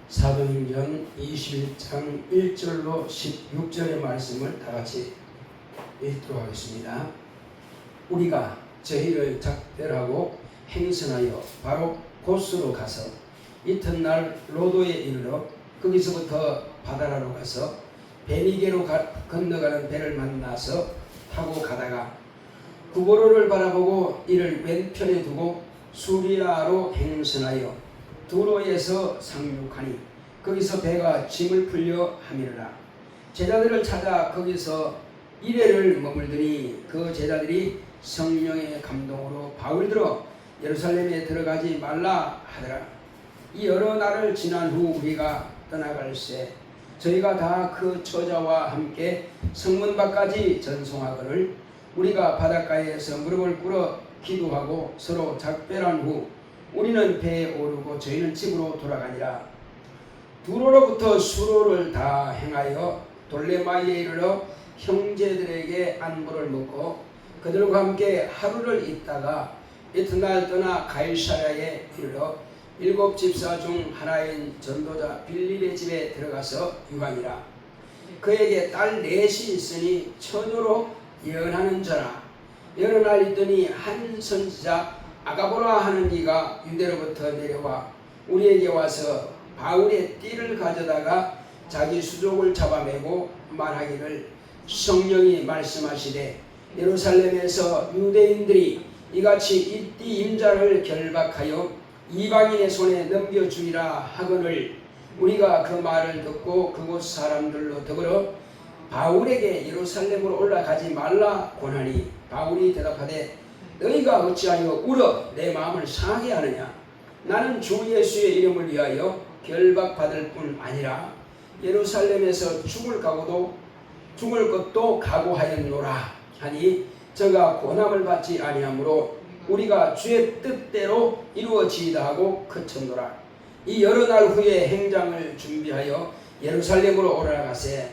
사도행전 21장 1절로 16절의 말씀을 다같이 읽도록 하겠습니다. 우리가 저희를 작별하고 행선하여 바로 고스로 가서 이튿날 로도에 이르러 거기서부터 바다라로 가서 베니게로 건너가는 배를 만나서 타고 가다가 구보로를 바라보고 이를 왼편에 두고 수리아로 행선하여 두로에서 상륙하니 거기서 배가 짐을 풀려 함이라. 제자들을 찾아 거기서 이레를 머물더니 그 제자들이 성령의 감동으로 바울들어 예루살렘에 들어가지 말라 하더라. 이 여러 날을 지난 후 우리가 떠나갈새 저희가 다 그 처자와 함께 성문 밖까지 전송하거늘 우리가 바닷가에서 무릎을 꿇어 기도하고 서로 작별한 후 우리는 배에 오르고 저희는 집으로 돌아가니라. 두로로부터 수로를 다 행하여 돌레마이에 이르러 형제들에게 안부를 묻고 그들과 함께 하루를 있다가 이튿날 떠나 가이사랴에 이르러 7 집사 중 하나인 전도자 빌립의 집에 들어가서 유하니라. 그에게 딸 넷이 있으니 처녀로 예언하는 자라. 여러 날 있더니 한 선지자 아가보라 하는 이가 유대로부터 내려와 우리에게 와서 바울의 띠를 가져다가 자기 수족을 잡아매고 말하기를 성령이 말씀하시되 예루살렘에서 유대인들이 이같이 이 띠 임자를 결박하여 이방인의 손에 넘겨주리라 하거늘 우리가 그 말을 듣고 그곳 사람들로 더불어 바울에게 예루살렘으로 올라가지 말라 권하니 바울이 대답하되 너희가 어찌하여 울어 내 마음을 상하게 하느냐. 나는 주 예수의 이름을 위하여 결박받을 뿐 아니라 예루살렘에서 죽을 것도 각오하였노라 하니 저가 고난을 받지 아니하므로 우리가 주의 뜻대로 이루어지이다 하고 그쳤노라. 이 여러 날 후에 행장을 준비하여 예루살렘으로 올라가세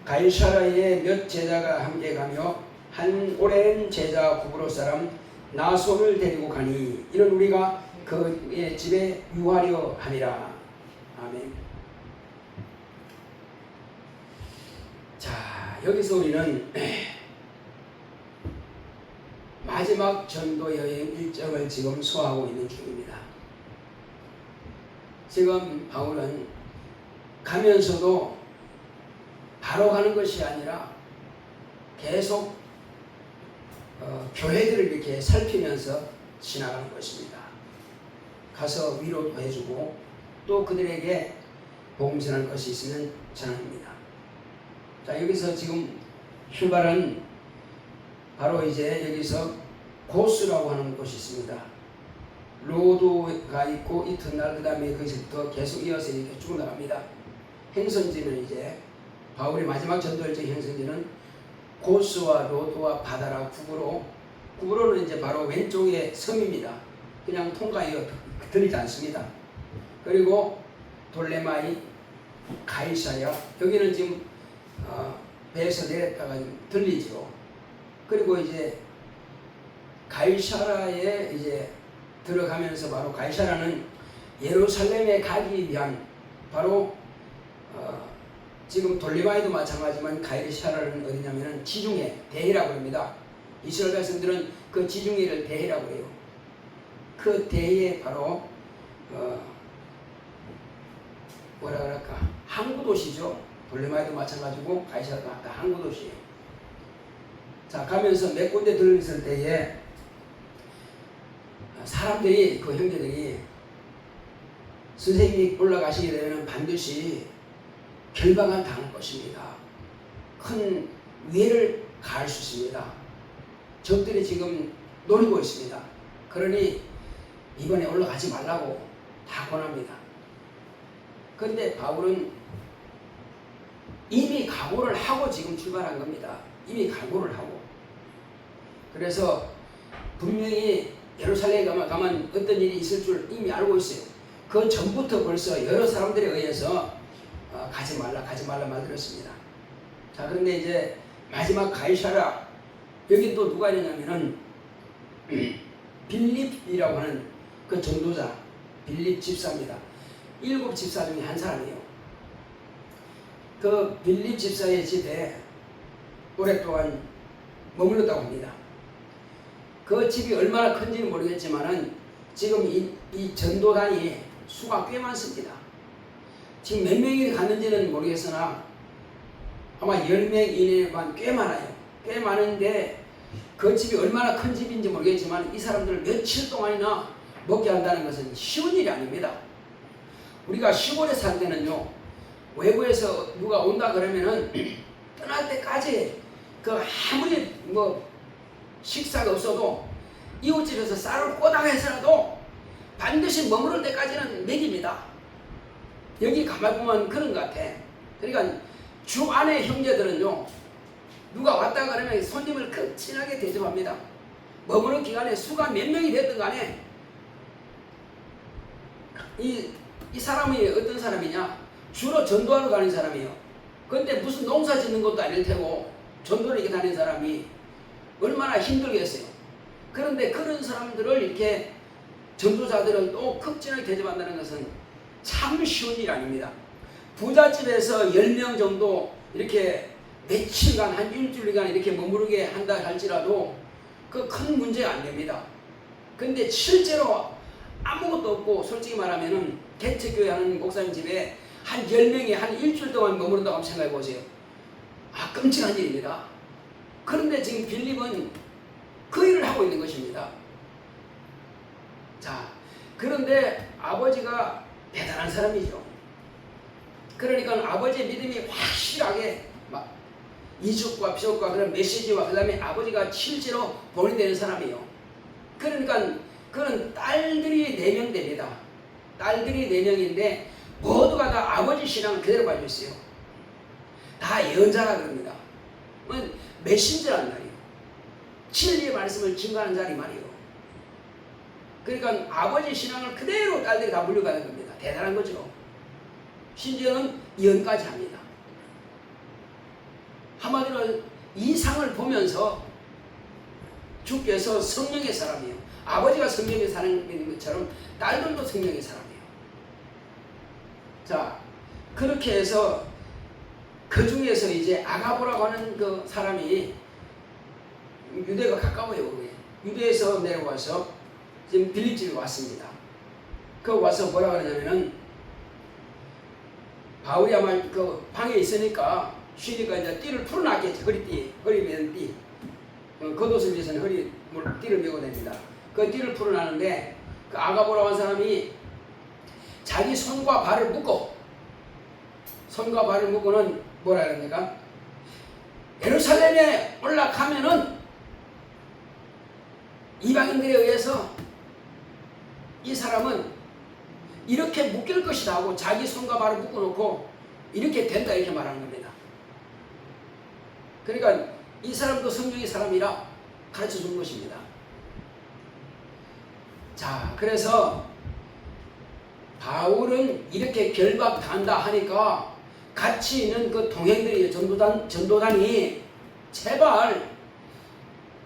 가이사랴에 몇 제자가 함께 가며 한 오랜 제자 구브로 사람 나손을 데리고 가니 이는 우리가 그의 집에 유하려 함이라. 아멘. 자, 여기서 우리는 마지막 전도 여행 일정을 지금 소화하고 있는 중입니다. 지금 바울은 가면서도 바로 가는 것이 아니라 계속 교회들을 이렇게 살피면서 지나가는 것입니다. 가서 위로도 해주고 또 그들에게 복음 전할 것이 있으면 전합니다. 자, 여기서 지금 출발은 바로 이제 여기서 고스라고 하는 곳이 있습니다. 로도가 있고 이튿날 그 다음에 거기서부터 계속 이어서 이렇게 쭉 나갑니다. 행선지는 이제 바울의 마지막 전도일정 행선지는 고스와 로도와 바다라 구브로는 이제 바로 왼쪽에 섬입니다. 그냥 통과해요. 들리지 않습니다. 그리고 돌레마이, 가이사랴 여기는 지금 배에서 내렸다가 들리죠. 그리고 이제 가이사랴에 이제 들어가면서 바로 가이사랴는 예루살렘에 가기 위한 바로 지금 돌레마이도 마찬가지지만 가이사랴는 어디냐면은 지중해 대해라고 합니다. 이스라엘 백성들은 그 지중해를 대해라고 해요. 그 대해 바로 뭐라 그럴까 항구 도시죠. 돌레마이도 마찬가지고 가이사랴도 다 항구 도시예요. 자, 가면서 몇 군데 들렸을 때에 사람들이 그 형제들이 선생님이 올라가시게 되면 반드시 결박을 당할 것입니다. 큰 위해를 가할 수 있습니다. 적들이 지금 노리고 있습니다. 그러니 이번에 올라가지 말라고 다 권합니다. 그런데 바울은 이미 각오를 하고 지금 출발한 겁니다. 이미 각오를 하고. 그래서 분명히 예루살렘에 가면 어떤 일이 있을 줄 이미 알고 있어요. 그 전부터 벌써 여러 사람들에 의해서 가지 말라 말들었습니다. 자, 그런데 이제 마지막 가이사랴 여기 또 누가 있느냐면은 빌립이라고 하는 그 전도자 빌립 집사입니다. 7 집사 중에 한 사람이에요. 그 빌립 집사의 집에 오랫동안 머물렀다고 합니다. 그 집이 얼마나 큰지는 모르겠지만은 지금 이 전도단이 수가 꽤 많습니다. 지금 몇 명이 갔는지는 모르겠으나 아마 10명 이내만 꽤 많아요. 꽤 많은데 그 집이 얼마나 큰 집인지 모르겠지만 이 사람들을 며칠 동안이나 먹게 한다는 것은 쉬운 일이 아닙니다. 우리가 시골에 살 때는요, 외부에서 누가 온다 그러면은 떠날 때까지 그 아무리 뭐 식사가 없어도 이웃집에서 쌀을 꼬당해서라도 반드시 머무를 때까지는 먹입니다. 여기 가만 보면 그런 것 같아. 그러니까 주 안의 형제들은요, 누가 왔다 그러면 손님을 극진하게 대접합니다. 머무는 기간에 수가 몇 명이 됐든 간에 이 사람이 어떤 사람이냐, 주로 전도하러 다니는 사람이에요. 근데 무슨 농사 짓는 것도 아닐 테고 전도를 이렇게 다니는 사람이 얼마나 힘들겠어요. 그런데 그런 사람들을 이렇게 전도자들은 또 극진하게 대접한다는 것은 참 쉬운 일이 아닙니다. 부잣집에서 10명 정도 이렇게 며칠간, 한 일주일간 이렇게 머무르게 한다 할지라도 그 큰 문제가 안 됩니다. 근데 실제로 아무것도 없고 솔직히 말하면은 개척교회 하는 목사님 집에 한 10명이 한 일주일 동안 머무른다고 한번 생각해 보세요. 아, 끔찍한 일입니다. 그런데 지금 빌립은 그 일을 하고 있는 것입니다. 자, 그런데 아버지가 대단한 사람이죠. 그러니까 아버지의 믿음이 확실하게 막 이적과 비적과 그런 메시지와 그 다음에 아버지가 실제로 본이 되는 사람이에요. 그러니까 그는 딸들이 4명 됩니다. 딸들이 4명인데 모두가 다 아버지 신앙을 그대로 가지고 있어요. 다 예언자라 그럽니다. 메신저란 말이에요. 진리의 말씀을 증거하는 자리 말이에요. 그러니까 아버지 신앙을 그대로 딸들이 다 물려가는 겁니다. 대단한 거죠. 심지어는 예언까지 합니다. 한마디로 이 상을 보면서 주께서 성령의 사람이에요. 아버지가 성령의 사람인 것처럼 딸들도 성령의 사람이에요. 자, 그렇게 해서 그 중에서 이제 아가보라고 하는 그 사람이 유대가 가까워요. 유대에서 내려와서 지금 빌립집에 왔습니다. 그 와서 뭐라 그러냐면은 바울이 아마 그 방에 있으니까 쉬니까 이제 띠를 풀어놨겠지. 허리 매는 띠. 겉옷을 위해서는 띠를 메고 다닙니다. 그 띠를 풀어놨는데 그 아가보라고 하는 사람이 자기 손과 발을 묶고는 뭐라 그럽니까? 예루살렘에 올라가면은 이방인들에 의해서 이 사람은 이렇게 묶일 것이다 하고 자기 손과 발을 묶어놓고 이렇게 된다 이렇게 말하는 겁니다. 그러니까 이 사람도 성령의 사람이라 가르쳐 준 것입니다. 자, 그래서 바울은 이렇게 결박당한다 하니까 같이 있는 그 동행들이 전도단이 제발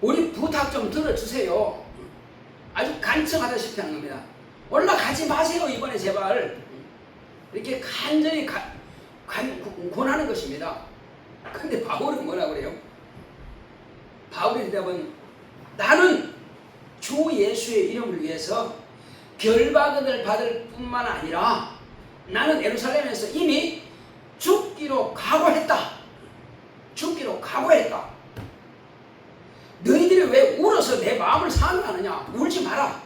우리 부탁 좀 들어주세요. 아주 간청하다시피 하는 겁니다. 올라가지 마세요 이번에 제발. 이렇게 간절히 권하는 것입니다. 근데 바울은 뭐라고 그래요? 바울의 대답은 나는 주 예수의 이름을 위해서 결박을 받을 뿐만 아니라 나는 예루살렘에서 이미 죽기로 각오했다. 너희들이 왜 울어서 내 마음을 상하느냐? 울지 마라.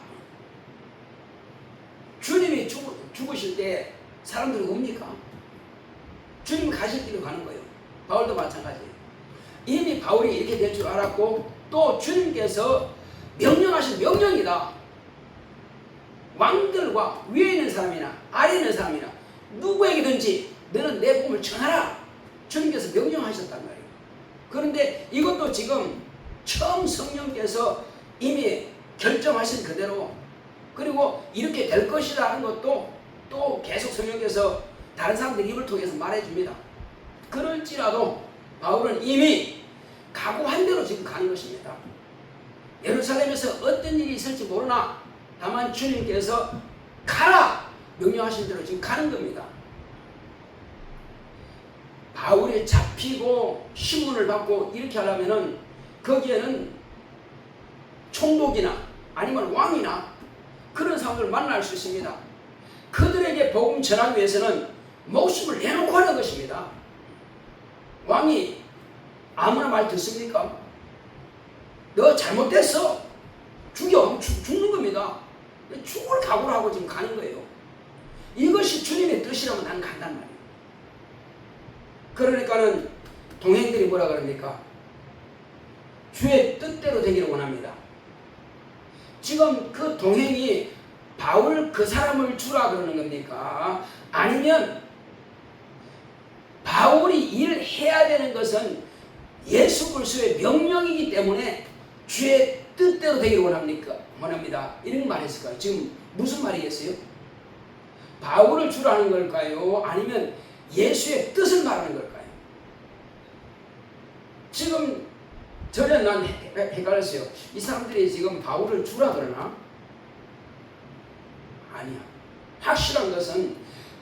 주님이 죽으실 때 사람들이 웁니까? 주님이 가실 길로 가는 거예요. 바울도 마찬가지예요. 이미 바울이 이렇게 될 줄 알았고 또 주님께서 명령하신 명령이다. 왕들과 위에 있는 사람이나 아래에 있는 사람이나 누구에게든지 너는 내 복음을 전하라. 주님께서 명령하셨단 말이에요. 그런데 이것도 지금 처음 성령께서 이미 결정하신 그대로 그리고 이렇게 될 것이다 하는 것도 또 계속 성령께서 다른 사람들 입을 통해서 말해줍니다. 그럴지라도 바울은 이미 각오한 대로 지금 가는 것입니다. 예루살렘에서 어떤 일이 있을지 모르나 다만 주님께서 가라! 명령하신 대로 지금 가는 겁니다. 바울이 잡히고 신문을 받고 이렇게 하려면은 거기에는 총독이나 아니면 왕이나 그런 사람들을 만날 수 있습니다. 그들에게 복음 전하기 위해서는 목숨을 내놓고 하는 것입니다. 왕이 아무나 말 듣습니까? 너 잘못됐어. 죽는 겁니다. 죽을 각오를 하고 지금 가는 거예요. 이것이 주님의 뜻이라면 난 간단 말이에요. 그러니까는 동행들이 뭐라 그럽니까? 주의 뜻대로 되기를 원합니다. 지금 그 동행이 바울 그 사람을 주라 그러는 겁니까? 아니면 바울이 일해야 되는 것은 예수 그리스도의 명령이기 때문에 주의 뜻대로 되기를 원합니다. 이런 말 했을까요? 지금 무슨 말이겠어요? 바울을 주라는 걸까요? 아니면 예수의 뜻을 말하는 걸까요? 지금 저는 난 헷갈렸어요. 이 사람들이 지금 바울을 주라 그러나? 아니야. 확실한 것은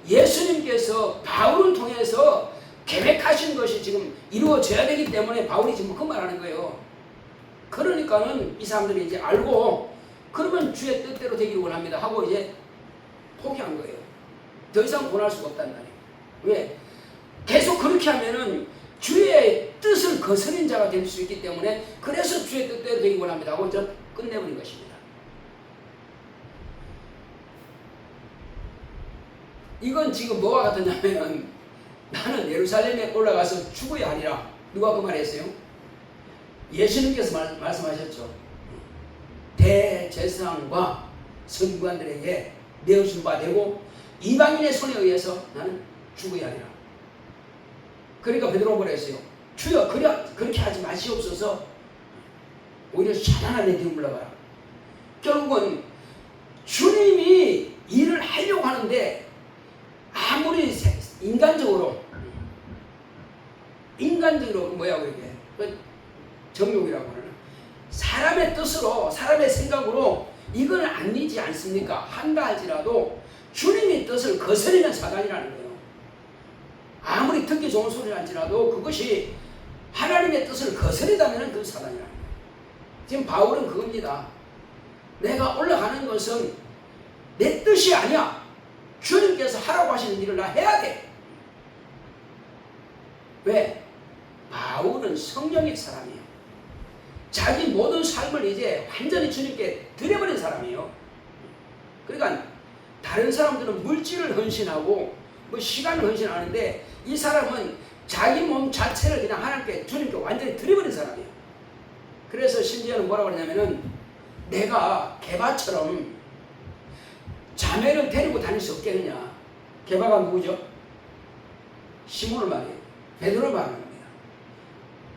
예수님께서 바울을 통해서 계획하신 것이 지금 이루어져야 되기 때문에 바울이 지금 그 말하는 거예요. 그러니까는 이 사람들이 이제 알고 그러면 주의 뜻대로 되기를 원합니다 하고 이제 포기한 거예요. 더 이상 권할 수가 없단 말이에요. 왜? 계속 그렇게 하면은 주의 뜻을 거스린 자가 될 수 있기 때문에 그래서 주의 뜻대로 되기 원합니다 하고 이제 끝내버린 것입니다. 이건 지금 뭐와 같으냐면 나는 예루살렘에 올라가서 죽어야 하리라. 누가 그 말 했어요? 예수님께서 말씀하셨죠. 대제사장과 서기관들에게 내어준 바 되고 이방인의 손에 의해서 나는 죽어야 하리라. 그러니까 베드로가 뭐라 했어요? 주여 그렇게 하지 마시옵소서. 오히려 찬란하게 뒤로 물러가라. 결국은 주님이 일을 하려고 하는데 아무리 인간적으로 뭐냐고 이게 정욕이라고 하나 사람의 뜻으로 사람의 생각으로 이건 안 되지 않습니까? 한다 할지라도 주님의 뜻을 거스르는 사단이라는 거예요. 아무리 듣기 좋은 소리를 할지라도 그것이 하나님의 뜻을 거스르다면 그 사단이라는 거예요. 지금 바울은 그겁니다. 내가 올라가는 것은 내 뜻이 아니야. 주님께서 하라고 하시는 일을 나 해야 돼. 왜? 바울은 성령의 사람이에요. 자기 모든 삶을 이제 완전히 주님께 드려버린 사람이에요. 그러니까 다른 사람들은 물질을 헌신하고 뭐 시간을 헌신하는데 이 사람은 자기 몸 자체를 그냥 하나님께 주님께 완전히 드려버린 사람이에요. 그래서 심지어는 뭐라고 하냐면은 내가 게바처럼 자매를 데리고 다닐 수 없겠느냐. 게바가 누구죠? 시몬을 말해요. 베드로를 말하는 겁니다.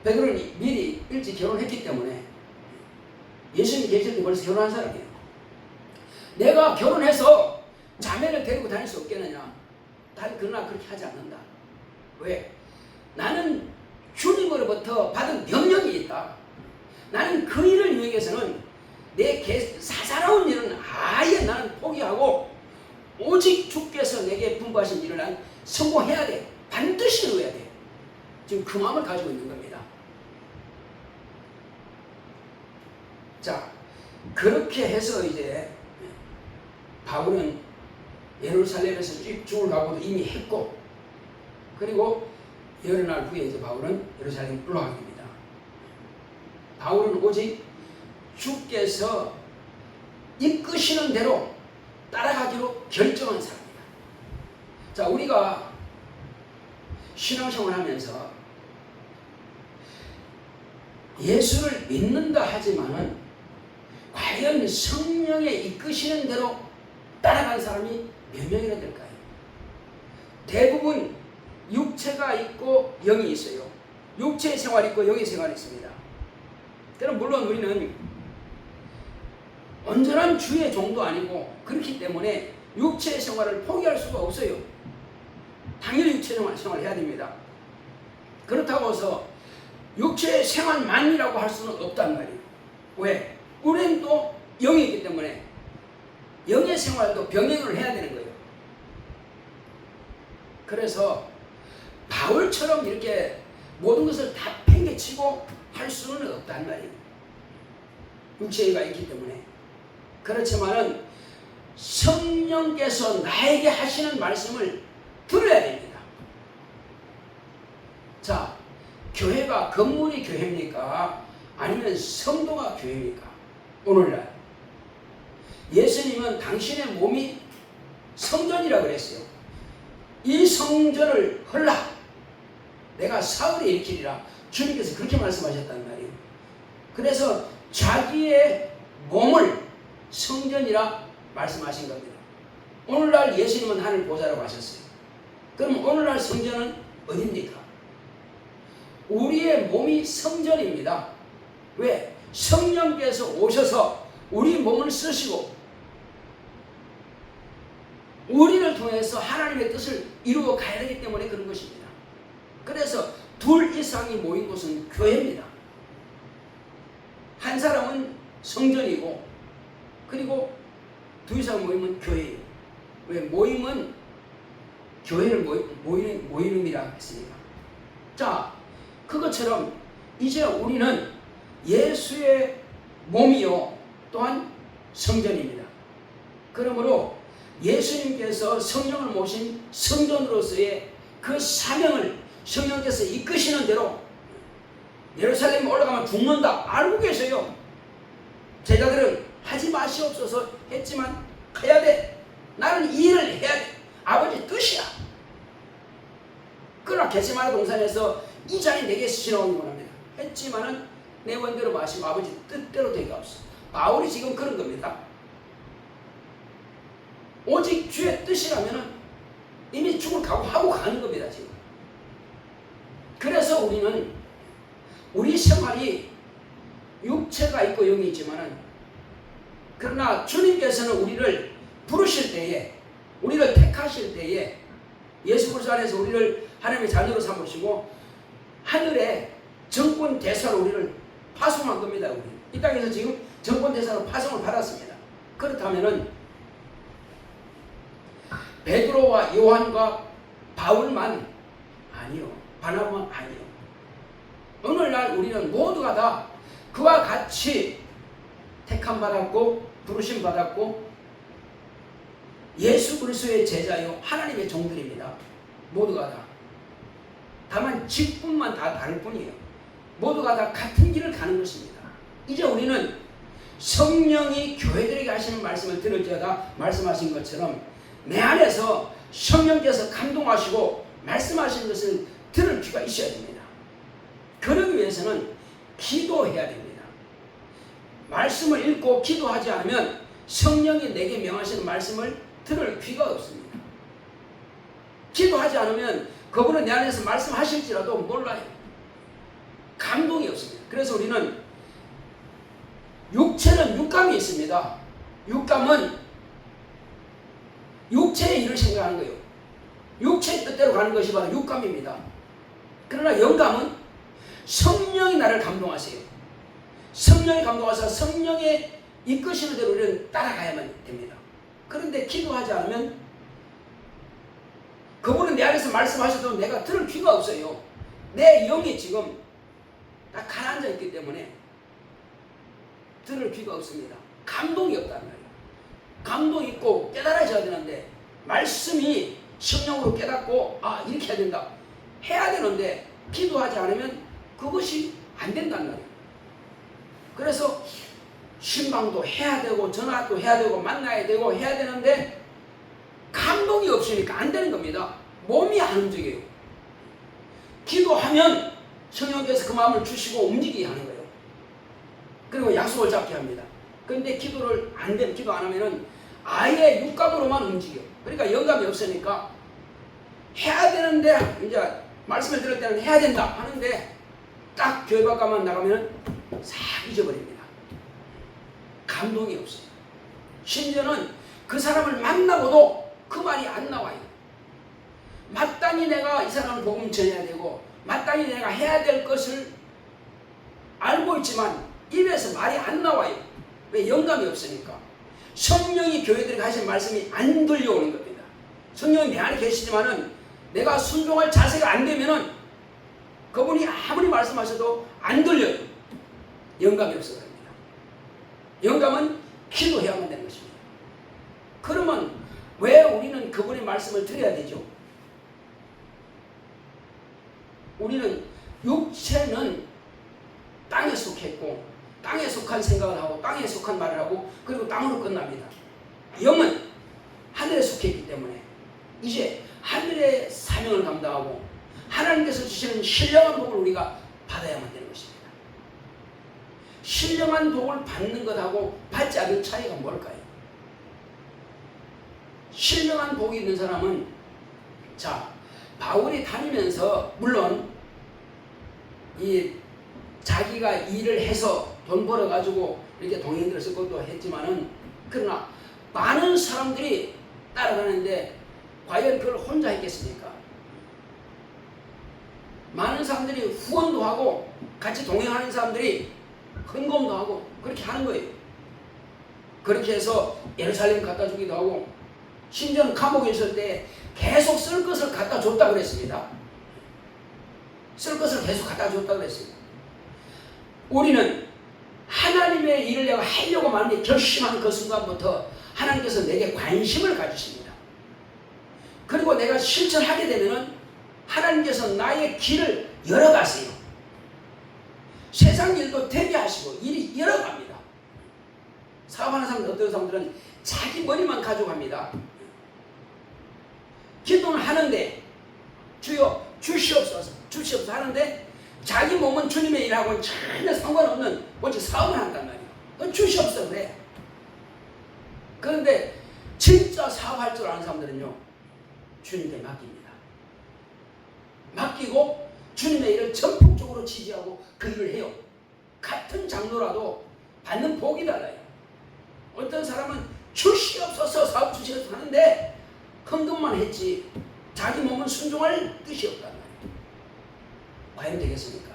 베드로는 미리 일찍 결혼했기 때문에 예수님이 계실 때 벌써 결혼한 사람이에요. 내가 결혼해서 자매를 데리고 다닐 수 없겠느냐. 난 그러나 그렇게 하지 않는다. 왜? 나는 주님으로부터 받은 명령이 있다. 나는 그 일을 위해서는 내 사사로운 일은 아예 나는 포기하고 오직 주께서 내게 분부하신 일을 난 성공해야 돼. 반드시 이루어야 돼. 지금 그 마음을 가지고 있는 겁니다. 자, 그렇게 해서 이제 바울은 예루살렘에서 죽을 각오도 이미 했고, 그리고 여러 날 후에 이제 바울은 예루살렘 올라가게 됩니다. 바울은 오직 주께서 이끄시는 대로 따라가기로 결정한 사람입니다. 자, 우리가 신앙생활 하면서 예수를 믿는다 하지만은 과연 성령의 이끄시는 대로 따라간 사람이 몇 명이나 될까요? 대부분 육체가 있고 영이 있어요. 육체의 생활이 있고 영의 생활이 있습니다. 그럼 물론 우리는 온전한 주의 종도 아니고 그렇기 때문에 육체의 생활을 포기할 수가 없어요. 당연히 육체의 생활을 해야 됩니다. 그렇다고 해서 육체의 생활만이라고 할 수는 없단 말이에요. 왜? 우리는 또 영이 있기 때문에 영의 생활도 병행을 해야 되는 거예요. 그래서 바울처럼 이렇게 모든 것을 다 팽개치고 할 수는 없단 말이에요. 육체가 있기 때문에. 그렇지만은 성령께서 나에게 하시는 말씀을 들어야 됩니다. 자, 교회가 건물이 교회입니까? 아니면 성도가 교회입니까? 오늘날 예수님은 당신의 몸이 성전이라고 그랬어요. 이 성전을 헐라 내가 사흘에 일으키리라 주님께서 그렇게 말씀하셨단 말이에요. 그래서 자기의 몸을 성전이라 말씀하신 겁니다. 오늘날 예수님은 하늘 보좌라고 하셨어요. 그럼 오늘날 성전은 어디입니까? 우리의 몸이 성전입니다. 왜? 성령께서 오셔서 우리 몸을 쓰시고 우리를 통해서 하나님의 뜻을 이루어 가야 되기 때문에 그런 것입니다. 그래서 둘 이상이 모인 곳은 교회입니다. 한 사람은 성전이고 그리고 두 이상 모이면 교회예요. 왜? 모임은 교회를 모이는이라 했으니까. 자, 그것처럼 이제 우리는 예수의 몸이요 또한 성전입니다. 그러므로 예수님께서 성령을 모신 성전으로서의 그 사명을 성령께서 이끄시는 대로 예루살렘에 올라가면 죽는다 알고 계세요. 제자들은 하지 마시옵소서 했지만 해야 돼. 나는 이 일을 해야 돼. 아버지 뜻이야. 그러나 겟세마네 동산에서 이 잔이 내게 지나오는 겁니다. 했지만은 내 원대로 마시고 아버지 뜻대로 되기가 없어. 바울이 지금 그런 겁니다. 오직 주의 뜻이라면은 이미 죽을 각오하고 가는 겁니다, 지금. 그래서 우리는 우리 생활이 육체가 있고 영이 있지만은 그러나 주님께서는 우리를 부르실 때에 우리를 택하실 때에 예수 그리스도 안에서 우리를 하나님의 자녀로 삼으시고 하늘에 정권 대사로 우리를 파송한 겁니다. 우리. 이 땅에서 지금 정권 대사로 파송을 받았습니다. 그렇다면은 베드로와 요한과 바울만 아니요. 바나바만 아니요. 오늘날 우리는 모두가 다 그와 같이 택함 받았고 부르심 받았고 예수 그리스도의 제자요 하나님의 종들입니다. 모두가 다. 다만 직분만 다 다를 뿐이에요. 모두가 다 같은 길을 가는 것입니다. 이제 우리는 성령이 교회들에게 하시는 말씀을 들을지어다 말씀하신 것처럼 내 안에서 성령께서 감동하시고 말씀하시는 것을 들을 귀가 있어야 됩니다. 그러기 위해서는 기도해야 됩니다. 말씀을 읽고 기도하지 않으면 성령이 내게 명하시는 말씀을 들을 귀가 없습니다. 기도하지 않으면 그분은 내 안에서 말씀하실지라도 몰라요. 감동이 없습니다. 그래서 우리는 육체는 육감이 있습니다. 육감은 육체의 일을 생각하는 거예요. 육체의 뜻대로 가는 것이 바로 육감입니다. 그러나 영감은 성령이 나를 감동하세요. 성령이 감동하셔서 성령의 이끄시는 대로 우리는 따라가야만 됩니다. 그런데 기도하지 않으면 그분은 내 안에서 말씀하셔도 내가 들을 귀가 없어요. 내 영이 지금 다 가라앉아 있기 때문에 들을 귀가 없습니다. 감동이 없단 말이에요. 감동이 있고 깨달아져야 되는데 말씀이 성령으로 깨닫고 아 이렇게 해야 된다 해야 되는데 기도하지 않으면 그것이 안 된단 말이에요. 그래서 신방도 해야 되고 전화도 해야 되고 만나야 되고 해야 되는데 감동이 없으니까 안 되는 겁니다. 몸이 안 움직여요. 기도하면 성령께서 그 마음을 주시고 움직이게 하는 거예요. 그리고 약속을 잡게 합니다. 그런데 기도를 안 되면 기도 안 하면은 아예 육감으로만 움직여. 그러니까 영감이 없으니까 해야 되는데 이제 말씀을 들을 때는 해야 된다 하는데 딱 교회 밖만 나가면 싹 잊어버립니다. 감동이 없어요. 심지어는 그 사람을 만나고도 그 말이 안 나와요. 마땅히 내가 이 사람을 복음 전해야 되고 마땅히 내가 해야 될 것을 알고 있지만 입에서 말이 안 나와요. 왜? 영감이 없으니까. 성령이 교회들에게 하신 말씀이 안 들려오는 겁니다. 성령이 내 안에 계시지만은 내가 순종할 자세가 안 되면은 그분이 아무리 말씀하셔도 안 들려요. 영감이 없어 그럽니다. 영감은 기도해야만 되는 것입니다. 그러면 왜 우리는 그분의 말씀을 들어야 되죠? 우리는 육체는 땅에 속했고 땅에 속한 생각을 하고 땅에 속한 말을 하고 그리고 땅으로 끝납니다. 영은 하늘에 속했기 때문에 이제 하늘의 사명을 감당하고 하나님께서 주시는 신령한 복을 우리가 받아야만 되는 것입니다. 신령한 복을 받는 것하고 받지 않는 차이가 뭘까요? 신령한 복이 있는 사람은 자 바울이 다니면서 물론 이 자기가 일을 해서 돈 벌어 가지고 이렇게 동행들을 쓸 것도 했지만은 그러나 많은 사람들이 따라가는데 과연 그걸 혼자 했겠습니까? 많은 사람들이 후원도 하고 같이 동행하는 사람들이 헌금도 하고 그렇게 하는 거예요. 그렇게 해서 예루살렘 갖다 주기도 하고 심지어는 감옥에 있을 때 계속 쓸 것을 갖다 줬다 그랬습니다. 쓸 것을 계속 갖다 줬다 그랬습니다. 우리는 하나님의 일을 내가 하려고 마음에 결심한 그 순간부터 하나님께서 내게 관심을 가지십니다. 그리고 내가 실천하게 되면은 하나님께서 나의 길을 열어가세요. 세상 일도 되게 하시고 일이 열어갑니다. 사업하는 사람들 어떤 사람들은 자기 머리만 가져갑니다. 기도는 하는데 주여 주시옵소서 주시옵소서 하는데 자기 몸은 주님의 일하고는 전혀 상관없는 오직 사업을 한단 말이에요. 주시옵소서 그래. 그런데 진짜 사업할 줄 아는 사람들은요 주님께 맡깁니다. 맡기고 주님의 일을 전폭적으로 지지하고 그 일을 해요. 같은 장로라도 받는 복이 달라요. 어떤 사람은 주시옵소서 사업 주시옵소서 하는데 헌금만 했지 자기 몸은 순종할 뜻이 없단 말이에요. 과연 되겠습니까?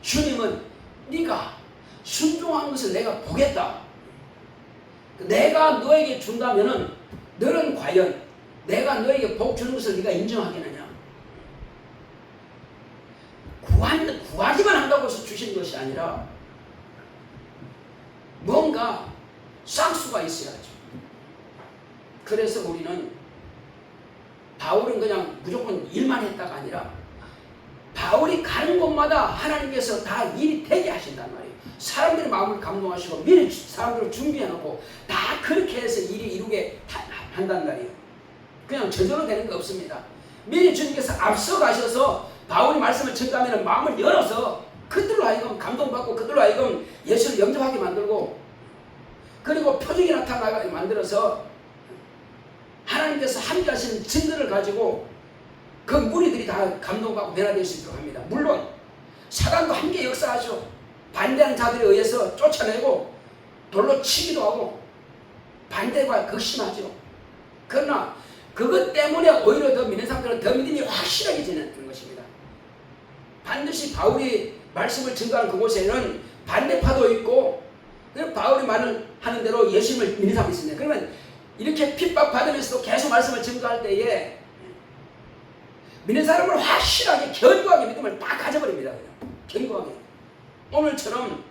주님은 네가 순종한 것을 내가 보겠다. 내가 너에게 준다면은 너는 과연 내가 너에게 복 주는 것을 네가 인정하겠느냐? 구하기만 한다고 해서 주신 것이 아니라 뭔가 쌍수가 있어야죠. 그래서 우리는 바울은 그냥 무조건 일만 했다가 아니라 바울이 가는 곳마다 하나님께서 다 일이 되게 하신단 말이에요. 사람들의 마음을 감동하시고 미리 사람들을 준비해놓고 다 그렇게 해서 일이 이루게 한단 말이에요. 그냥 저절로 되는 거 없습니다. 미리 주님께서 앞서 가셔서 바울이 말씀을 전가하면 마음을 열어서 그들로 하여금 감동받고 그들로 하여금 예수를 영접하게 만들고 그리고 표적이 나타나게 만들어서 하나님께서 함께 하시는 증거를 가지고 그 무리들이 다 감동받고 변화될 수 있도록 합니다. 물론 사단도 함께 역사하죠. 반대하는 자들에 의해서 쫓아내고 돌로 치기도 하고 반대가 극심하죠. 그러나 그것 때문에 오히려 더 믿는 사람들은 더 믿음이 확실하게 지는 것입니다. 반드시 바울이 말씀을 증거하는 그곳에는 반대파도 있고 바울이 하는 대로 예수님을 믿는 사람이 있습니다. 그러면 이렇게 핍박받으면서도 계속 말씀을 증거할 때에 믿는 사람은 확실하게 견고하게 믿음을 딱 가져버립니다. 그냥. 견고하게. 오늘처럼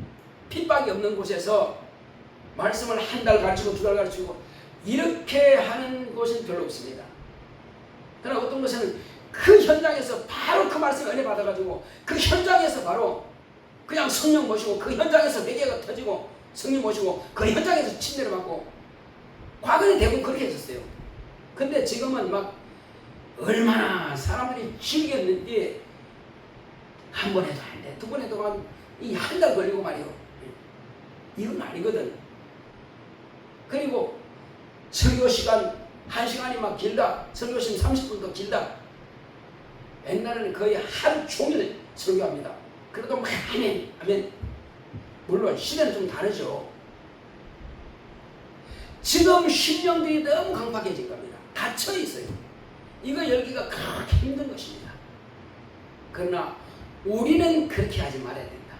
핍박이 없는 곳에서 말씀을 한 달 가르치고 두 달 가르치고 이렇게 하는 곳은 별로 없습니다. 그러나 어떤 곳에는 그 현장에서 바로 그 말씀을 은혜 받아가지고 그 현장에서 바로 그냥 성령 모시고 그 현장에서 매개가 터지고 성령 모시고 그 현장에서 침례를 받고 과거에 대부분 그렇게 했었어요. 근데 지금은 막 얼마나 사람들이 즐겼는지 한 번 해도 안 돼. 두 번 해도 한 달 걸리고 말이요. 이건 아니거든. 그리고 설교 시간 1시간이 막 길다. 설교 시간 30분도 길다. 옛날에는 거의 하루 종일 설교합니다. 그래도 막 아멘, 아멘. 물론 시대는 좀 다르죠. 지금 심령들이 너무 강팍해진 겁니다. 닫혀 있어요. 이거 열기가 그렇게 힘든 것입니다. 그러나 우리는 그렇게 하지 말아야 된다.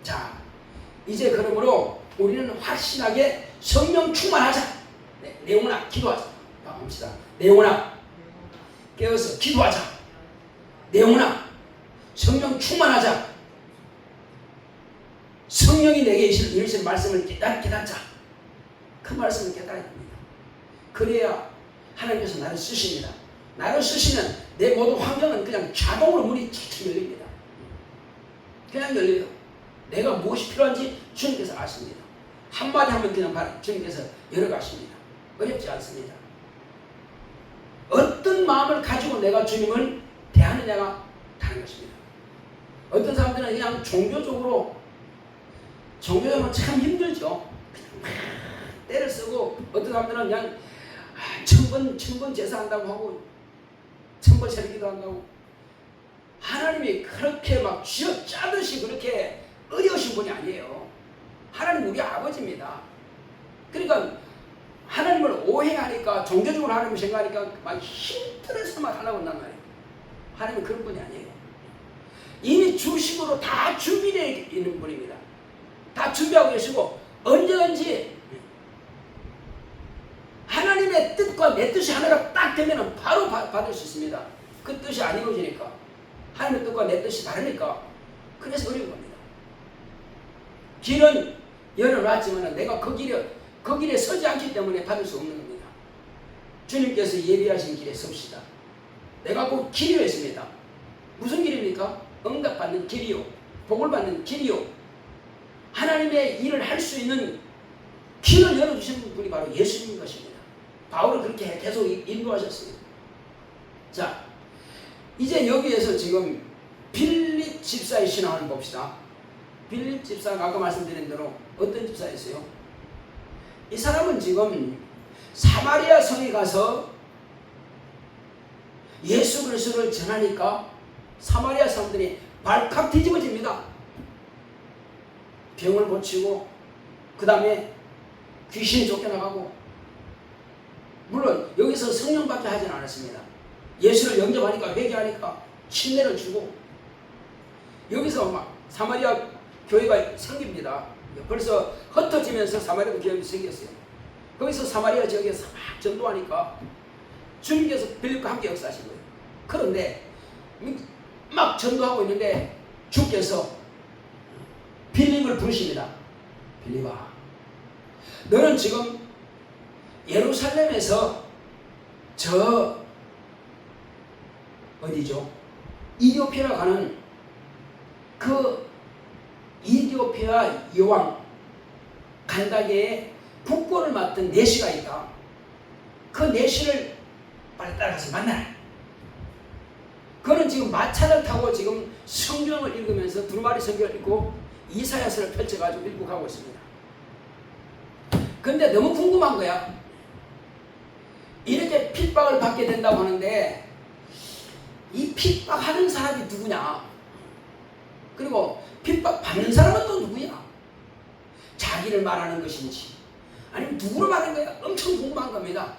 자, 이제 그러므로 우리는 확실하게 성령 충만하자. 네, 내용은 기도하자. 합시다. 내 영혼아 깨어서 기도하자. 내 영혼아 성령 충만하자. 성령이 내게 이르신 말씀을 깨닫자. 그 말씀을 깨달아야 됩니다. 그래야 하나님께서 나를 쓰십니다. 나를 쓰시면 내 모든 환경은 그냥 자동으로 문이 쫙 열립니다. 그냥 열려요. 내가 무엇이 필요한지 주님께서 아십니다. 한마디 하면 그냥 주님께서 열어가십니다. 어렵지 않습니다. 어떤 마음을 가지고 내가 주님을 대하느냐가 다른 것입니다. 어떤 사람들은 그냥 종교적으로 참 힘들죠. 그냥 막 때를 쓰고, 어떤 사람들은 그냥 천번 제사한다고 하고 천번 새기도 한다고. 하나님이 그렇게 막 쥐어짜듯이 그렇게 어려우신 분이 아니에요. 하나님 우리 아버지입니다. 그러니까 하나님을 오해하니까, 종교적으로 하나님을 생각하니까 막 힘들어서만 하려고 한단 말이에요. 하나님은 그런 분이 아니에요. 이미 주식으로 다 준비되어 있는 분입니다. 다 준비하고 계시고, 언제든지 하나님의 뜻과 내 뜻이 하나가 딱 되면 바로 받을 수 있습니다. 그 뜻이 안 이루어지니까, 하나님의 뜻과 내 뜻이 다르니까, 그래서 어려운 겁니다. 길은 열어놨지만 내가 그 길에 서지 않기 때문에 받을 수 없는 겁니다. 주님께서 예비하신 길에 섭시다. 내가 그 길이요 했습니다. 무슨 길입니까? 응답받는 길이요, 복을 받는 길이요, 하나님의 일을 할 수 있는 길을 열어주신 분이 바로 예수님인 것입니다. 바울은 그렇게 계속 인도하셨습니다. 자, 이제 여기에서 지금 빌립 집사의 신앙을 봅시다. 빌립 집사가 아까 말씀드린 대로 어떤 집사였어요? 이 사람은 지금 사마리아 성에 가서 예수 그리스도를 전하니까 사마리아 사람들이 발칵 뒤집어집니다. 병을 고치고, 그 다음에 귀신이 쫓겨나가고. 물론 여기서 성령 받게 하진 않았습니다. 예수를 영접하니까, 회개하니까 침례를 주고, 여기서 막 사마리아 교회가 생깁니다. 벌써 흩어지면서 사마리아 교회가 생겼어요. 거기서 사마리아 지역에서 막 전도하니까 주님께서 빌립과 함께 역사하신 거예요. 그런데 막 전도하고 있는데 주께서 빌립을 부르십니다. 빌립아, 너는 지금 예루살렘에서 저 어디죠? 이디오피아로 가는 그 이디오피아 여왕 간다게의 국고를 맡은 내시가 있다. 그 내시를 빨리 따라가서 만나라. 그는 지금 마차를 타고 지금 성경을 읽으면서 두루마리 성경을 읽고 이사야서를 펼쳐가지고 읽고 가고 있습니다. 근데 너무 궁금한 거야. 이렇게 핍박을 받게 된다고 하는데 이 핍박하는 사람이 누구냐? 그리고 핍박받는 사람은 또 누구야? 자기를 말하는 것인지 아니면 누구를 말하는 거야? 엄청 궁금한 겁니다.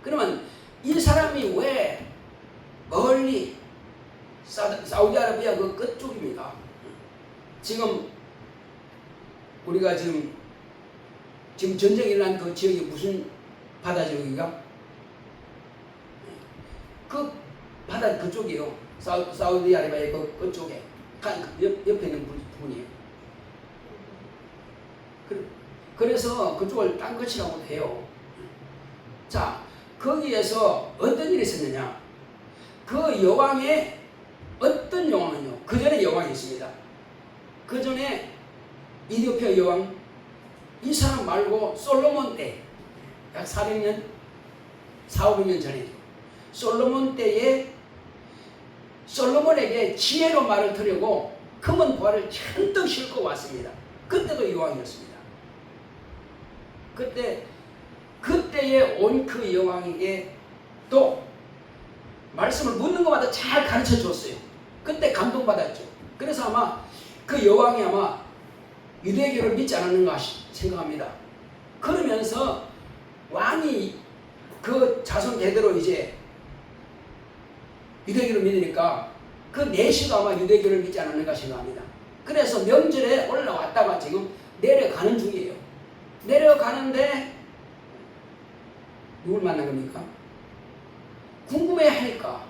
그러면 이 사람이 왜 멀리 사우디아라비아 그 끝쪽입니다. 지금 우리가 지금 전쟁이 일어난 그 지역이 무슨 바다 지역인가? 그 바다 그쪽이에요. 사우디아라비아의 그 끝쪽에 옆에 있는 분이에요. 그래서 그쪽을 땅끝이라고 해요. 자, 거기에서 어떤 일이 있었느냐? 그 여왕의 어떤 여왕은요? 그 전에 여왕이 있습니다. 그 전에 이디오피아 여왕, 이 사람 말고 솔로몬 때, 약 400년, 400~500년 전에 솔로몬 때에 솔로몬에게 지혜로 말을 들으려고 금은 보화를 잔뜩 싣고 왔습니다. 그때도 여왕이었습니다. 그때에 온 그 여왕에게 또 말씀을 묻는 것마다 잘 가르쳐 줬어요. 그때 감동받았죠. 그래서 아마 그 여왕이 아마 유대교를 믿지 않았는가 생각합니다. 그러면서 왕이 그 자손 대대로 이제 유대교를 믿으니까 그 내시가 아마 유대교를 믿지 않았는가 생각합니다. 그래서 명절에 올라왔다가 지금 내려가는 중이에요. 내려가는데 누굴 누구를 만난 겁니까? 궁금해 하니까.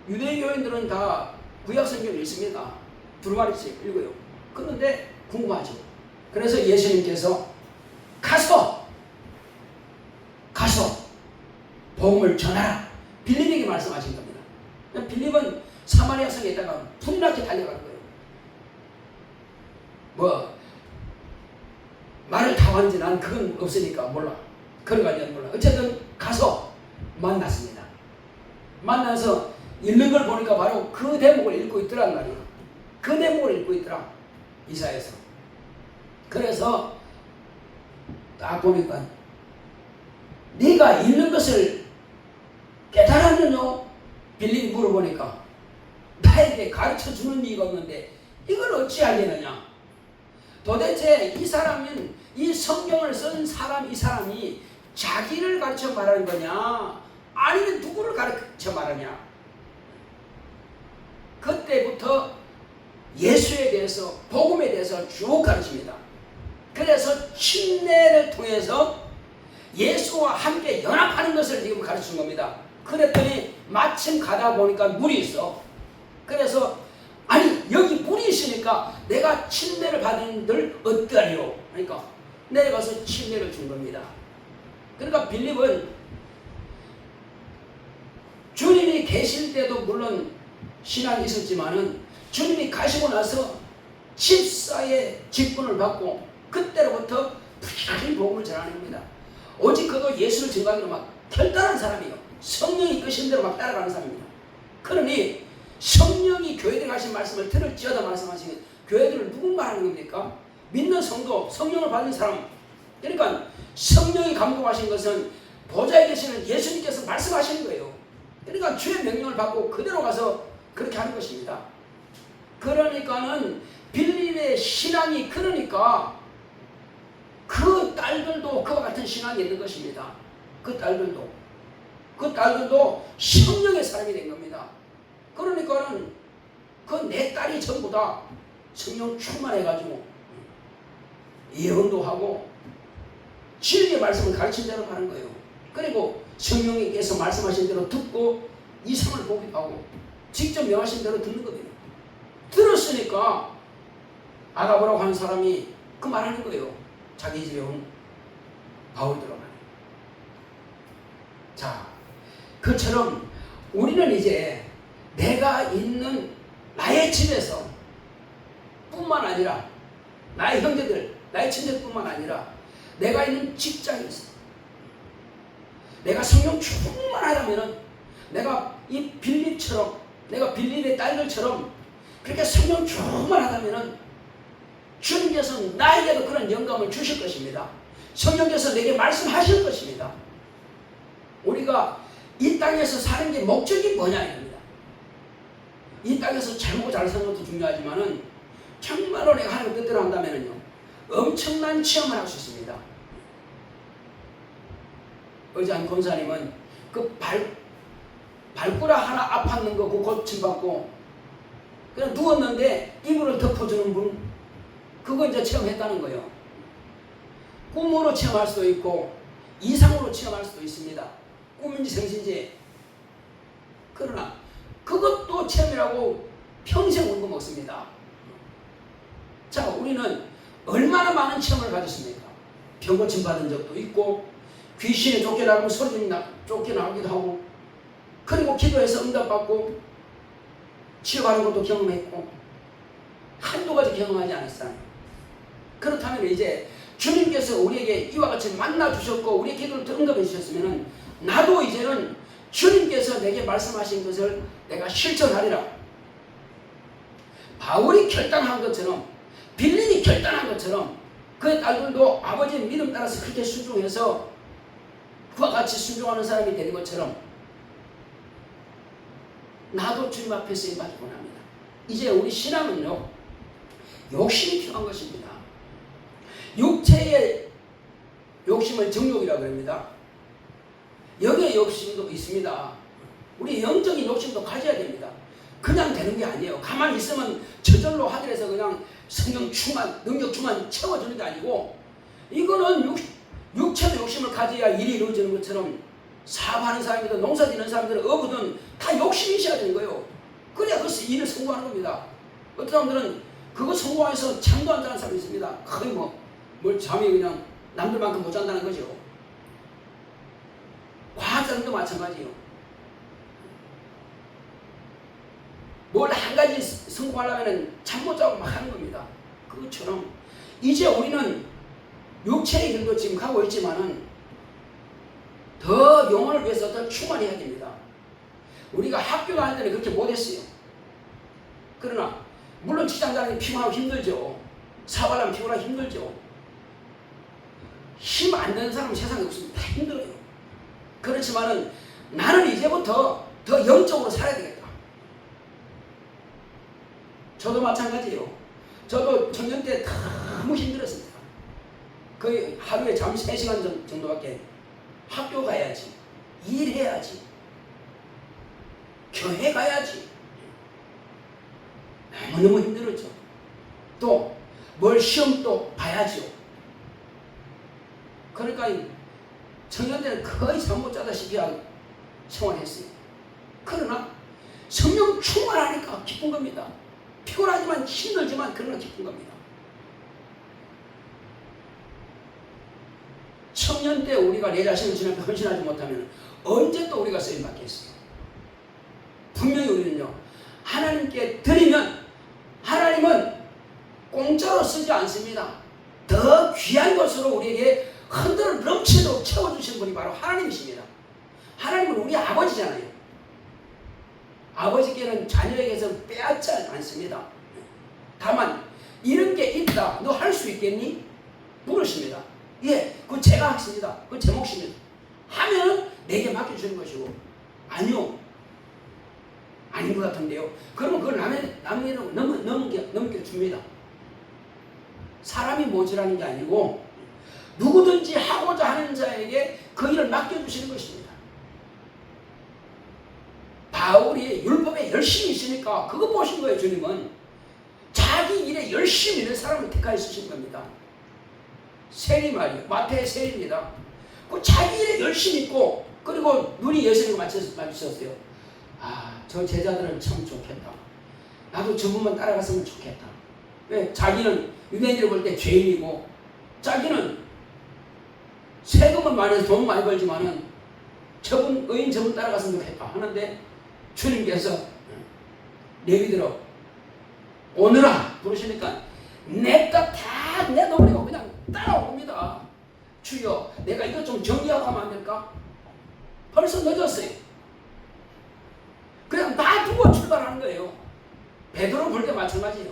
유대교인들은 다 구약성경을 읽습니다. 두루마리씩 읽어요. 그런데 궁금하죠. 그래서 예수님께서 가서 복음을 전하라. 빌립에게 말씀하신 겁니다. 빌립은 사마리아 성에 있다가 불이 나게 달려가는 거예요. 뭐 말을 타고 하는지 난 그건 없으니까 몰라. 걸어가지는 몰라. 어쨌든 가서 만났습니다. 만나서 읽는 걸 보니까 바로 그 대목을 읽고 있더란 말이에요. 그 대목을 읽고 있더라. 이사야에서. 그래서 딱 보니까 네가 읽는 것을 깨달았느냐? 빌립이 물어보니까 나에게 가르쳐주는 이가 없는데 이걸 어찌 알겠느냐? 도대체 이 사람은 이 성경을 쓴 사람 이 사람이 자기를 가르쳐 말하는 거냐? 아니면 누구를 가르쳐 말하냐? 그때부터 예수에 대해서 복음에 대해서 쭉 가르칩니다. 그래서 침례를 통해서 예수와 함께 연합하는 것을 지금 가르치는 겁니다. 그랬더니 마침 가다 보니까 물이 있어. 그래서 아니 여기 물이 있으니까 내가 침례를 받은들 어떠하리요? 그러니까 내려가서 침례를 준 겁니다. 그러니까 빌립은 주님이 계실 때도 물론 신앙이 있었지만은 주님이 가시고 나서 집사의 직분을 받고 그때로부터 부지런히 복음을 전하는 겁니다. 오직 그도 예수를 증거하기로 막 결단한 사람이에요. 성령이 이끄신 대로 막 따라가는 사람입니다. 그러니 성령이 교회들에 가신 말씀을 들을지어다 말씀하시는 교회들을 누군가 하는 겁니까? 믿는 성도, 성령을 받은 사람. 그러니까 성령이 감동하신 것은 보좌에 계시는 예수님께서 말씀하시는 거예요. 그러니까 주의 명령을 받고 그대로 가서 그렇게 하는 것입니다. 그러니까는 빌립의 신앙이 그러니까 그 딸들도 그와 같은 신앙이 있는 것입니다. 그 딸들도 성령의 사람이 된 겁니다. 그러니까는 그 내 딸이 전부 다 성령 충만해가지고 예언도 하고 진리의 말씀을 가르친 대로 하는 거예요. 그리고 성령님께서 말씀하신 대로 듣고 이상을 보기하고 직접 명하신 대로 듣는 겁니다. 들었으니까 아가보라고 하는 사람이 그 말하는 거예요. 자기 집에 온 바울들로 말이에요. 자, 그처럼 우리는 이제 내가 있는 나의 집에서 뿐만 아니라 나의 형제들, 나의 친척뿐만 아니라 내가 있는 직장에서 내가 성령 충만하다면은 내가 이 빌립처럼 내가 빌립의 딸들처럼 그렇게 성령 충만하다면은 주님께서 나에게도 그런 영감을 주실 것입니다. 성령께서 내게 말씀하실 것입니다. 우리가 이 땅에서 사는 게 목적이 뭐냐 이겁니다. 이 땅에서 잘 먹고 잘 사는 것도 중요하지만은 정말로 내가 하나님 뜻대로 한다면은요 엄청난 체험을 할 수 있습니다. 어제 한 권사님은 그 발가락 하나 아팠는 거 그 고침받고 그냥 누웠는데 이불을 덮어주는 분 그거 이제 체험했다는 거예요. 꿈으로 체험할 수도 있고 이상으로 체험할 수도 있습니다. 꿈인지 생신지. 그러나 그것도 체험이라고 평생 울고 먹습니다. 자, 우리는 얼마나 많은 체험을 가졌습니까? 병고침 받은 적도 있고 귀신에 쫓겨나고 소리 쫓겨나기도 하고 그리고 기도해서 응답받고 치유하는 것도 경험했고 한두 가지 경험하지 않았어요. 그렇다면 이제 주님께서 우리에게 이와 같이 만나주셨고 우리의 기도를 응답해 주셨으면 나도 이제는 주님께서 내게 말씀하신 것을 내가 실천하리라. 바울이 결단한 것처럼 빌립이 결단한 것처럼 그의 딸들도 아버지의 믿음 따라서 그렇게 순종해서 그와 같이 순종하는 사람이 되는 것처럼 나도 주님 앞에 쓰임받기 원합니다. 이제 우리 신앙은요 욕심이 필요한 것입니다. 육체의 욕심을 정욕이라고 합니다. 영의 욕심도 있습니다. 우리 영적인 욕심도 가져야 됩니다. 그냥 되는 게 아니에요. 가만히 있으면 저절로 하늘에서 그냥 성령 충만, 능력 충만 채워주는 게 아니고 이거는 육체도 욕심을 가져야 일이 이루어지는 것처럼 사업하는 사람이든 농사 짓는 사람들은 어부든 다 욕심이 있어야 되는 거예요. 그래야 그 일을 성공하는 겁니다. 어떤 사람들은 그거 성공해서 잠도 안 자는 사람이 있습니다. 거의 뭘 잠이 그냥 남들만큼 못 잔다는 거죠. 과학자들도 마찬가지예요. 뭘 한 가지 성공하려면 잠 못 자고 막 하는 겁니다. 그것처럼 이제 우리는 육체의 길도 지금 가고 있지만은 더 영혼을 위해서 더 충만해야 됩니다. 우리가 학교 다닐 때는 그렇게 못했어요. 그러나 물론 직장 다니면 피곤하고 힘들죠. 사업하려면 피곤하고 힘들죠. 힘 안 되는 사람은 세상에 없습니다. 다 힘들어요. 그렇지만은 나는 이제부터 더 영적으로 살아야 되겠다. 저도 마찬가지예요. 저도 청년 때 너무 힘들었습니다. 거의 하루에 잠 3시간 정도밖에 학교 가야지, 일해야지, 교회 가야지. 너무너무 힘들었죠. 또 뭘 시험 또 봐야죠. 그러니까 청년 때는 거의 잠 못 자다시피 생활했어요. 그러나 성령 충만하니까 기쁜 겁니다. 피곤하지만 힘들지만 그러나 기쁜 겁니다. 청년 때 우리가 내 자신을 주님 앞에 헌신하지 못하면 언제 또 우리가 쓰임 받겠어요? 분명히 우리는요, 하나님께 드리면 하나님은 공짜로 쓰지 않습니다. 더 귀한 것으로 우리에게 흔들어 넘치도록 채워주신 분이 바로 하나님이십니다. 하나님은 우리 아버지잖아요. 아버지께는 자녀에게서 빼앗지 않습니다. 다만 이런 게 있다, 너 할 수 있겠니? 물으십니다. 예, 그건 제가 하겠습니다. 그건 제 몫입니다. 하면은 내게 맡겨주는 것이고, 아니요, 아닌 것 같은데요. 그러면 그걸 남에게 넘겨줍니다. 사람이 모자라는 게 아니고 누구든지 하고자 하는 자에게 그 일을 맡겨주시는 것입니다. 바울이 율법에 열심히 있으니까 그거 보신 거예요. 주님은 자기 일에 열심히 있는 사람을 택하여 쓰신 겁니다. 세리 말이에요. 마태의 세리입니다. 그 자기 일에 열심히 있고, 그리고 눈이 예수님을 맞추셨어요. 아, 저 제자들은 참 좋겠다. 나도 저분만 따라갔으면 좋겠다. 왜? 자기는 유대인들을 볼 때 죄인이고, 자기는 세금은 많이 해서 돈 많이 벌지만은 저분 의인 저분 따라갔으면 좋겠다 하는데, 주님께서 레위들어 오너라 부르시니까 냅다 다 내놓으려고 그냥 따라옵니다. 주여, 내가 이거 좀 정리하고 하면 안 될까? 벌써 늦었어요. 그냥 놔두고 출발하는 거예요. 베드로 볼 때 마찬가지예요.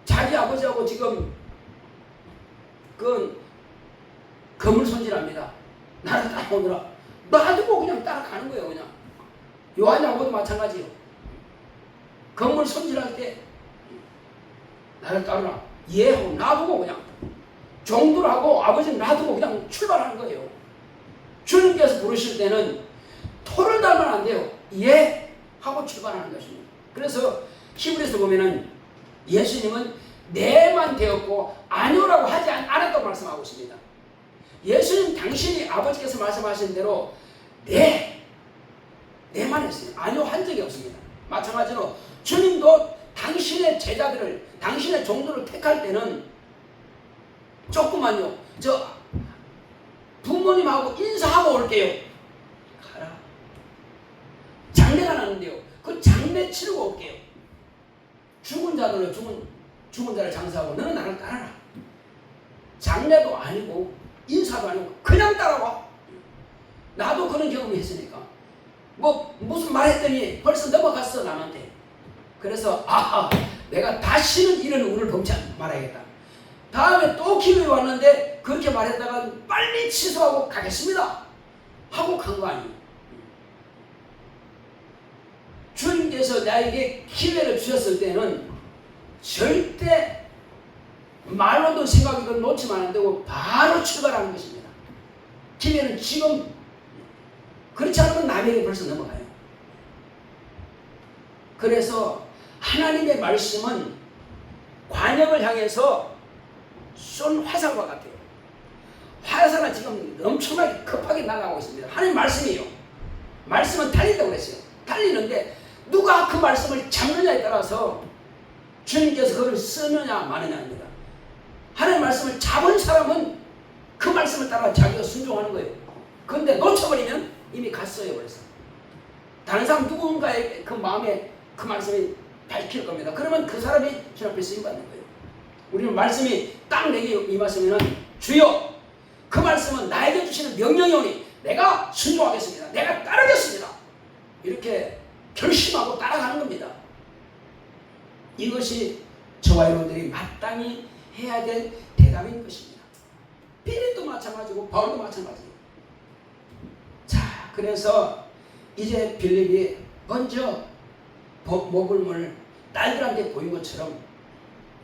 자기 아버지하고 지금 그 검을 손질합니다. 나를 따라오느라 놔두고 그냥 따라가는 거예요. 그냥 요한하고도 마찬가지예요. 검을 손질할 때 나를 따르라, 예 하고 놔두고 그냥 종들하고 아버지는 놔두고 그냥 출발하는 거예요. 주님께서 부르실 때는 토를 달면 안 돼요. 예 하고 출발하는 것입니다. 그래서 히브리서 보면은 예수님은 네만 되었고 아니오라고 하지 않았다고 말씀하고 있습니다. 예수님 당신이 아버지께서 말씀하신 대로 네만 했어요. 아니오 한 적이 없습니다. 마찬가지로 주님도 당신의 제자들을, 당신의 종들을 택할 때는 조금만요, 저 부모님하고 인사하고 올게요. 가라. 장례가 나는데요, 그 장례 치르고 올게요. 죽은 자들로 죽은 자를 장사하고 너는 나를 따라라. 장례도 아니고 인사도 아니고 그냥 따라와. 나도 그런 경험을 했으니까 무슨 말 했더니 벌써 넘어갔어 남한테. 그래서 내가 다시는 이런 운을 범치 말아야겠다. 다음에 또 기회가 왔는데 그렇게 말했다가 빨리 취소하고 가겠습니다 하고 간 거 아니에요. 주님께서 나에게 기회를 주셨을 때는 절대 말로든 생각이든 놓치면 안 되고 바로 출발하는 것입니다. 기회는 지금. 그렇지 않으면 남에게 벌써 넘어가요. 그래서 하나님의 말씀은 관역을 향해서 쏜 화살과 같아요. 화살은 지금 엄청나게 급하게 날아가고 있습니다. 하나님 말씀이에요. 말씀은 달린다고 그랬어요. 달리는데 누가 그 말씀을 잡느냐에 따라서 주님께서 그걸 쓰느냐 마느냐입니다. 하나님 말씀을 잡은 사람은 그 말씀을 따라 자기가 순종하는 거예요. 그런데 놓쳐버리면 이미 갔어요. 벌써 다른 사람 누군가의 그 마음에 그 말씀이 밝힐 겁니다. 그러면 그 사람이 주님 앞에 쓰임받는 거예요. 우리는 말씀이 딱 내게 임하시면 주여 그 말씀은 나에게 주시는 명령이 오니 내가 순종하겠습니다. 내가 따르겠습니다. 이렇게 결심하고 따라가는 겁니다. 이것이 저와 여러분들이 마땅히 해야 될 대답인 것입니다. 빌립도 마찬가지고 바울도 마찬가지예요. 자, 그래서 이제 빌립이 먼저 모범을 딸들한테 보인 것처럼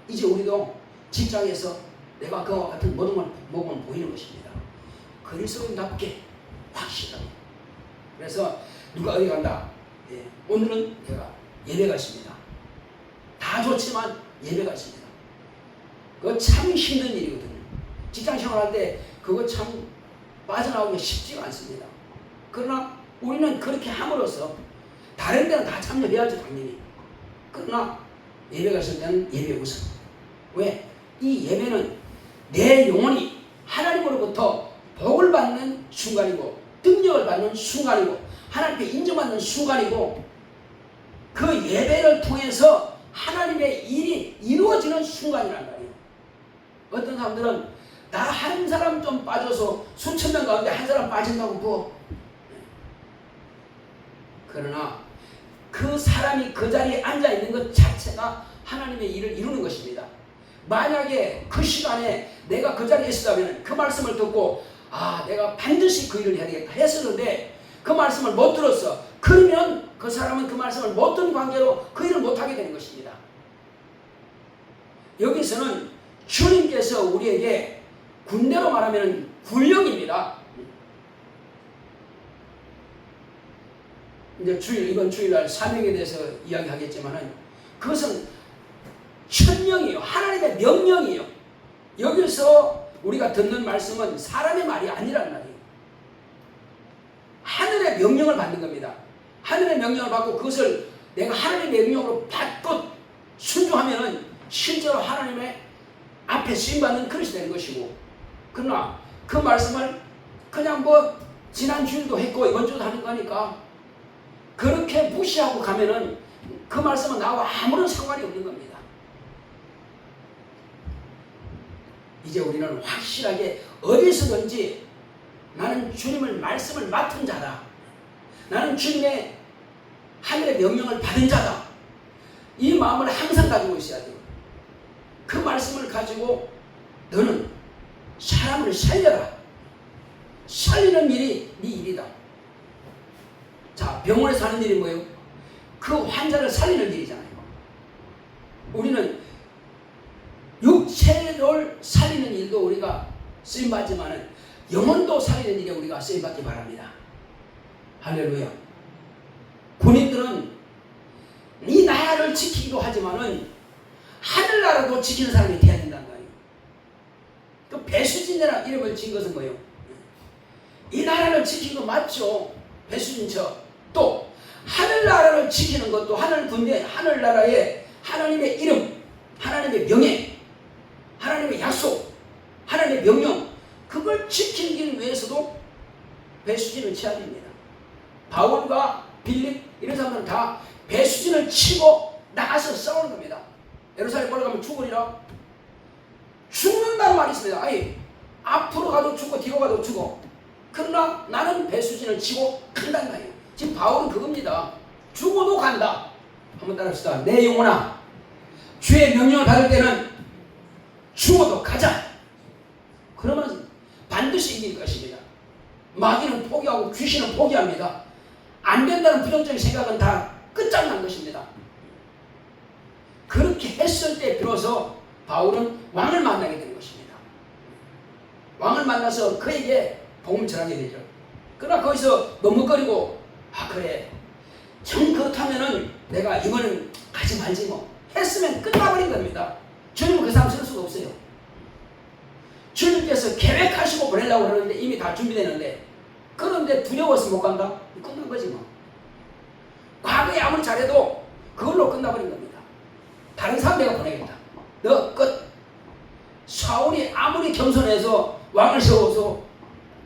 이제 우리도 직장에서 내가 그와 같은 모범을 보이는 것입니다. 그리스도인답게 확실하게. 그래서 누가 어디 간다. 예, 오늘은 내가 예배 갔습니다. 다 좋지만 예배 갔습니다. 그거 참 힘든 일이거든요. 직장 생활할 때 그거 참 빠져나오기가 쉽지가 않습니다. 그러나 우리는 그렇게 함으로써 다른 데는 다 참여해야죠, 당연히. 그러나 예배 갔을 때는 예배 우선. 왜? 이 예배는 내 영혼이 하나님으로부터 복을 받는 순간이고 능력을 받는 순간이고 하나님께 인정받는 순간이고 그 예배를 통해서 하나님의 일이 이루어지는 순간이란 말이에요. 어떤 사람들은 나 한 사람 좀 빠져서 수천 명 가운데 한 사람 빠진다고 뭐. 그러나 그 사람이 그 자리에 앉아 있는 것 자체가 하나님의 일을 이루는 것입니다. 만약에 그 시간에 내가 그 자리에 있었다면 그 말씀을 듣고 아 내가 반드시 그 일을 해야 되겠다 했었는데 그 말씀을 못 들었어. 그러면 그 사람은 그 말씀을 못 듣는 관계로 그 일을 못하게 되는 것입니다. 여기서는 주님께서 우리에게 군대로 말하면 군령입니다. 이제 이번 주일날 사명에 대해서 이야기하겠지만은 그것은 천명이에요. 하나님의 명령이에요. 여기서 우리가 듣는 말씀은 사람의 말이 아니란 말이에요. 하늘의 명령을 받는 겁니다. 하늘의 명령을 받고 그것을 내가 하나님의 명령으로 받고 순종하면은 실제로 하나님의 앞에 쓰임받는 그릇이 되는 것이고 그러나 그 말씀을 그냥 뭐 지난 주일도 했고 이번 주도 하는 거니까 그렇게 무시하고 가면은 그 말씀은 나와 아무런 상관이 없는 겁니다. 이제 우리는 확실하게 어디서든지 나는 주님을 말씀을 맡은 자다. 나는 주님의 하늘의 명령을 받은 자다. 이 마음을 항상 가지고 있어야 돼요. 그 말씀을 가지고 너는 사람을 살려라. 살리는 일이 네 일이다. 자, 병원에서 하는 일이 뭐예요? 그 환자를 살리는 일이잖아요. 우리는 육체를 살리는 일도 우리가 쓰임받지만은 영혼도 살리는 일에 우리가 쓰임받기 바랍니다. 할렐루야. 군인들은 이 나라를 지키기도 하지만은 하늘나라도 지키는 사람이 돼야 된다는 거예요. 그 배수진이라는 이름을 지은 것은 뭐예요? 이 나라를 지키는 거 맞죠? 배수진처. 또 하늘나라를 지키는 것도 하늘군대, 하늘나라의 하나님의 이름, 하나님의 명예, 하나님의 약속, 하나님의 명령 그걸 지키기 위해서도 배수진을 쳐야 됩니다. 바울과 빌립 이런 사람들은 다 배수진을 치고 나가서 싸우는 겁니다. 예루살렘 올라가면 죽으리라. 죽는다는 말이 있습니다. 아니 앞으로 가도 죽고 뒤로 가도 죽어. 그러나 나는 배수진을 치고 간다는 거예요. 지금 바울은 그겁니다. 죽어도 간다. 한번 따라합시다. 내 영혼아 주의 명령을 받을 때는 죽어도 가자. 그러면 반드시 이길 것입니다. 마귀는 포기하고 귀신은 포기합니다. 안 된다는 부정적인 생각은 다 끝장난 것입니다. 그렇게 했을 때 비로소 바울은 왕을 만나게 되는 것입니다. 왕을 만나서 그에게 복음을 전하게 되죠. 그러나 거기서 머뭇거리고 그래 정 그렇다면은 내가 이번엔 가지 말지 뭐 했으면 끝나버린 겁니다. 주님은 그 사람 쓸 수가 없어요. 주님께서 계획하시고 보내려고 그러는데 이미 다 준비되는데, 그런데 두려워서 못 간다? 끝난 거지 뭐. 과거에 아무리 잘해도 그걸로 끝나버린 겁니다. 다른 사람 내가 보내겠다. 너 끝. 사울이 아무리 겸손해서 왕을 세워서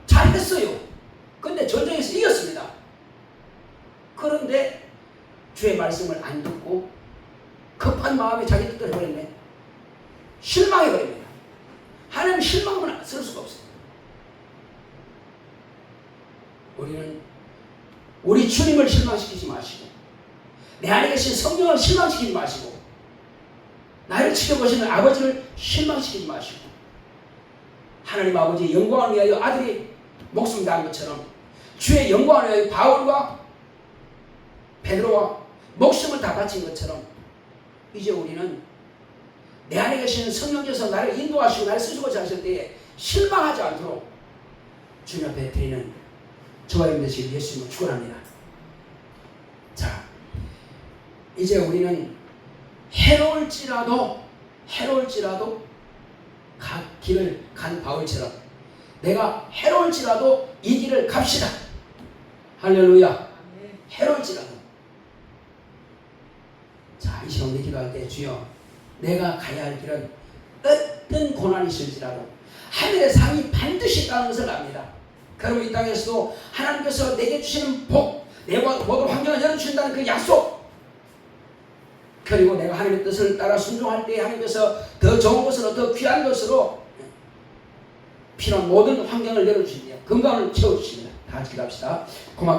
잘했어요. 근데 전쟁에서 이겼습니다. 그런데 주의 말씀을 안 듣고 급한 마음에 자기 뜻대로 해버렸네. 실망해버립니다. 하나님 실망은 쓸 수가 없어요. 우리는 우리 주님을 실망시키지 마시고, 내 안에 계신 성령을 실망시키지 마시고, 나를 지켜보시는 아버지를 실망시키지 마시고, 하나님 아버지의 영광을 위하여 아들이 목숨 다한 것처럼 주의 영광을 위하여 바울과 베드로와 목숨을 다 바친 것처럼, 이제 우리는 내 안에 계시는 성령께서 나를 인도하시고 나를 쓰시고자 하실 때에 실망하지 않도록 주님 앞에 드리는 저와 여러분 되시길 예수님을 축원합니다. 자, 이제 우리는 해로울지라도 길을 간 바울처럼 내가 해로울지라도 이 길을 갑시다. 할렐루야. 해로울지라도. 자, 이 시간 우리 기도할 때 주여, 내가 가야 할 길은 어떤 고난이 있을지라도 하늘의 상이 반드시 있다는 것을 압니다. 그러면 이 땅에서도 하나님께서 내게 주시는 복, 내 모든 환경을 열어주신다는 그 약속, 그리고 내가 하나님의 뜻을 따라 순종할 때 하나님께서 더 좋은 것으로, 더 귀한 것으로 필요한 모든 환경을 열어주십니다. 건강을 채워주십니다. 다 같이 기도합시다. 고맙다.